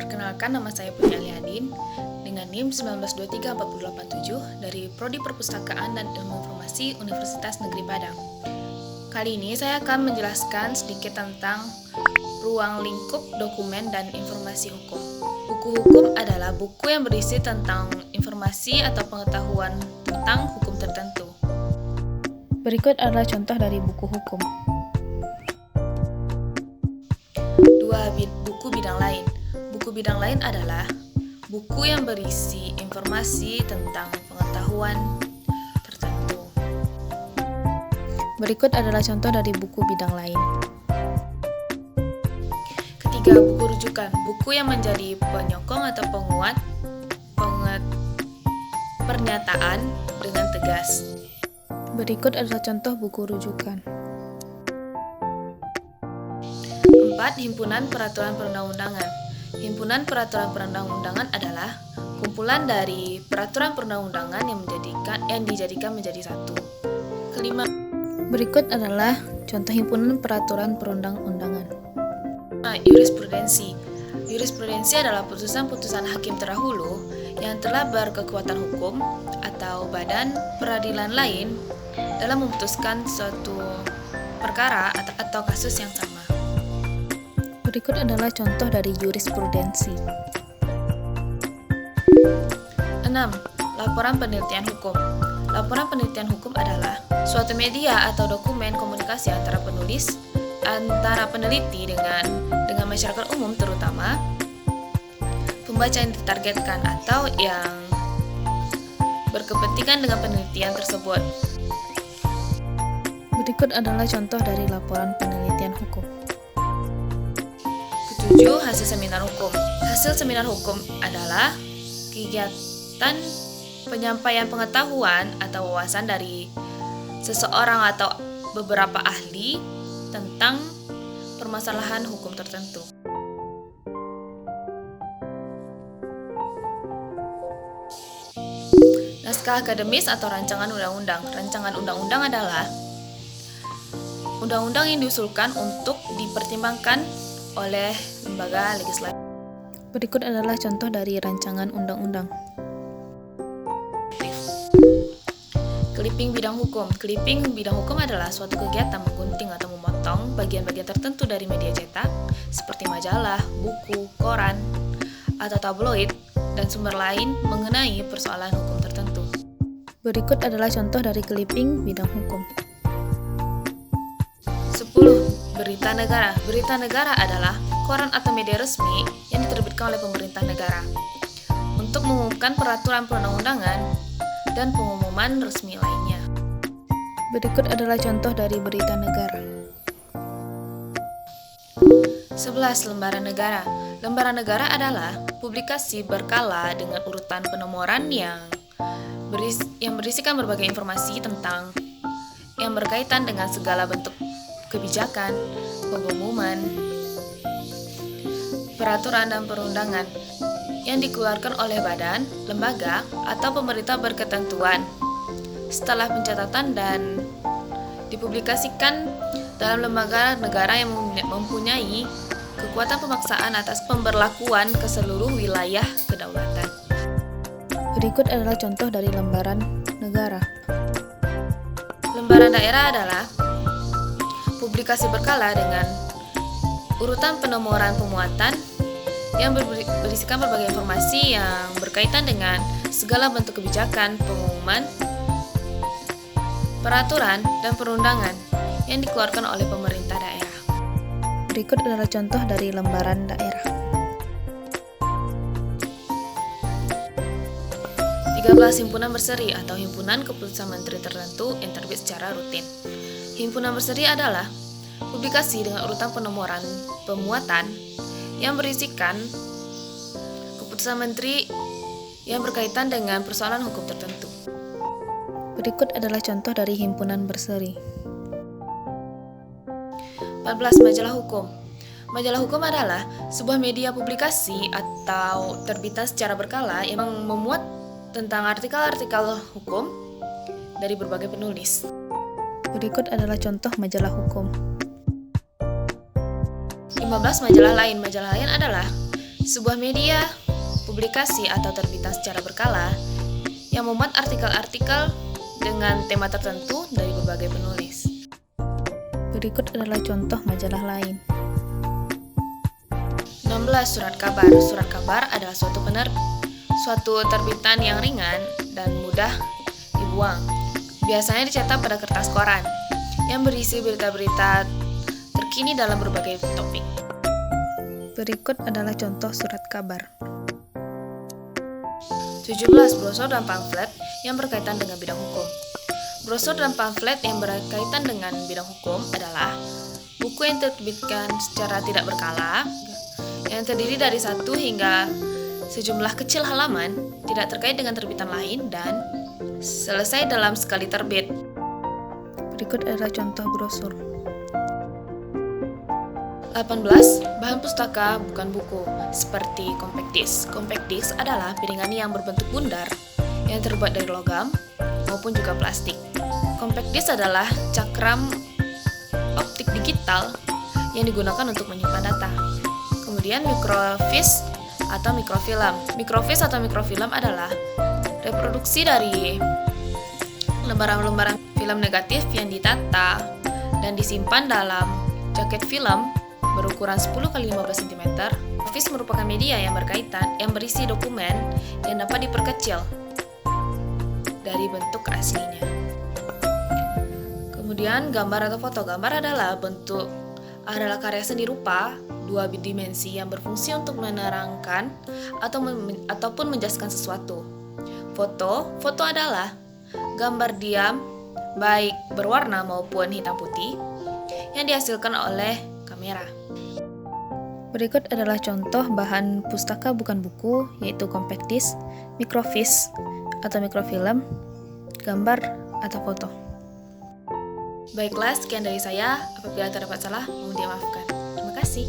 Perkenalkan, nama saya Putri Aliadin dengan NIM 1923487 dari Prodi Perpustakaan dan Ilmu Informasi Universitas Negeri Padang. Kali ini saya akan menjelaskan sedikit tentang ruang lingkup dokumen dan informasi hukum. Buku hukum adalah buku yang berisi tentang informasi atau pengetahuan tentang hukum tertentu. Berikut adalah contoh dari buku hukum. 2. Buku bidang lain. Buku bidang lain adalah buku yang berisi informasi tentang pengetahuan tertentu. Berikut adalah contoh dari buku bidang lain. 3. Buku rujukan. Buku yang menjadi penyokong atau penguat pernyataan dengan tegas. Berikut adalah contoh buku rujukan. 4. Himpunan peraturan perundang-undangan. Himpunan peraturan perundang-undangan adalah kumpulan dari peraturan perundang-undangan yang dijadikan menjadi satu. 5. Berikut adalah contoh himpunan peraturan perundang-undangan. Jurisprudensi. Jurisprudensi adalah putusan-putusan hakim terdahulu yang telah berkekuatan hukum atau badan peradilan lain dalam memutuskan suatu perkara atau kasus yang sama. Berikut adalah contoh dari jurisprudensi. 6. Laporan penelitian hukum. Laporan penelitian hukum adalah suatu media atau dokumen komunikasi antara peneliti dengan masyarakat umum, terutama pembaca yang ditargetkan atau yang berkepentingan dengan penelitian tersebut. Berikut adalah contoh dari laporan penelitian hukum. 7. Hasil seminar hukum. Hasil seminar hukum adalah kegiatan penyampaian pengetahuan atau wawasan dari seseorang atau beberapa ahli tentang permasalahan hukum tertentu. Naskah akademis atau rancangan undang-undang. Rancangan undang-undang adalah undang-undang yang diusulkan untuk dipertimbangkan oleh lembaga legislatif. Berikut adalah contoh dari rancangan undang-undang. Clipping bidang hukum. Clipping bidang hukum adalah suatu kegiatan menggunting atau memotong bagian-bagian tertentu dari media cetak seperti majalah, buku, koran, atau tabloid dan sumber lain mengenai persoalan hukum tertentu. Berikut adalah contoh dari clipping bidang hukum. 10. Berita negara. Berita negara adalah koran atau media resmi yang diterbitkan oleh pemerintah negara untuk mengumumkan peraturan perundang-undangan dan pengumuman resmi lainnya. Berikut adalah contoh dari berita negara. 11. Lembaran negara. Lembaran negara adalah publikasi berkala dengan urutan penomoran yang berisikan berbagai informasi tentang yang berkaitan dengan segala bentuk kebijakan, pengumuman, peraturan dan perundangan yang dikeluarkan oleh badan, lembaga, atau pemerintah berketentuan setelah pencatatan dan dipublikasikan dalam lembaga negara yang mempunyai kekuatan pemaksaan atas pemberlakuan ke seluruh wilayah kedaulatan. Berikut adalah contoh dari lembaran negara. Lembaran daerah adalah publikasi berkala dengan urutan penomoran pemuatan yang berisikan berbagai informasi yang berkaitan dengan segala bentuk kebijakan, pengumuman, peraturan, dan perundangan yang dikeluarkan oleh pemerintah daerah. Berikut adalah contoh dari lembaran daerah. 13. Himpunan berseri atau himpunan keputusan menteri tertentu yang terbit secara rutin. Himpunan berseri adalah publikasi dengan urutan penomoran pemuatan yang berisikan keputusan menteri yang berkaitan dengan persoalan hukum tertentu. Berikut adalah contoh dari himpunan berseri. 14. Majalah hukum. Majalah hukum adalah sebuah media publikasi atau terbitan secara berkala yang memuat tentang artikel-artikel hukum dari berbagai penulis. Berikut adalah contoh majalah hukum. 15. Majalah lain. Majalah lain adalah Sebuah media, publikasi atau terbitan secara berkala yang memuat artikel-artikel dengan tema tertentu dari berbagai penulis. Berikut adalah contoh majalah lain. 16. Surat kabar. Surat kabar adalah suatu terbitan yang ringan dan mudah dibuang. Biasanya dicetak pada kertas koran yang berisi berita-berita terkini dalam berbagai topik. Berikut adalah contoh surat kabar. 17. Brosur dan pamflet yang berkaitan dengan bidang hukum. Brosur dan pamflet yang berkaitan dengan bidang hukum adalah buku yang diterbitkan secara tidak berkala, yang terdiri dari 1 hingga sejumlah kecil halaman, tidak terkait dengan terbitan lain, dan selesai dalam sekali terbit. Berikut adalah contoh brosur. 18. Bahan pustaka bukan buku, seperti compact disc. Compact disc adalah piringan yang berbentuk bundar yang terbuat dari logam maupun juga plastik. Compact disc adalah cakram optik digital yang digunakan untuk menyimpan data. Kemudian microfiche atau mikrofilm. Microfiche atau mikrofilm adalah reproduksi dari lembaran-lembaran film negatif yang ditata dan disimpan dalam jaket film berukuran 10 x 15 cm. Microfiche merupakan media yang berisi dokumen yang dapat diperkecil dari bentuk aslinya. Kemudian gambar atau foto. Gambar adalah karya seni rupa 2 dimensi yang berfungsi untuk menerangkan ataupun menjelaskan sesuatu. Foto adalah gambar diam, baik berwarna maupun hitam putih, yang dihasilkan oleh kamera. Berikut adalah contoh bahan pustaka bukan buku, yaitu compact disc, microfiche atau mikrofilm, gambar atau foto. Baiklah, sekian dari saya. Apabila terdapat salah, mohon dimaafkan. Terima kasih.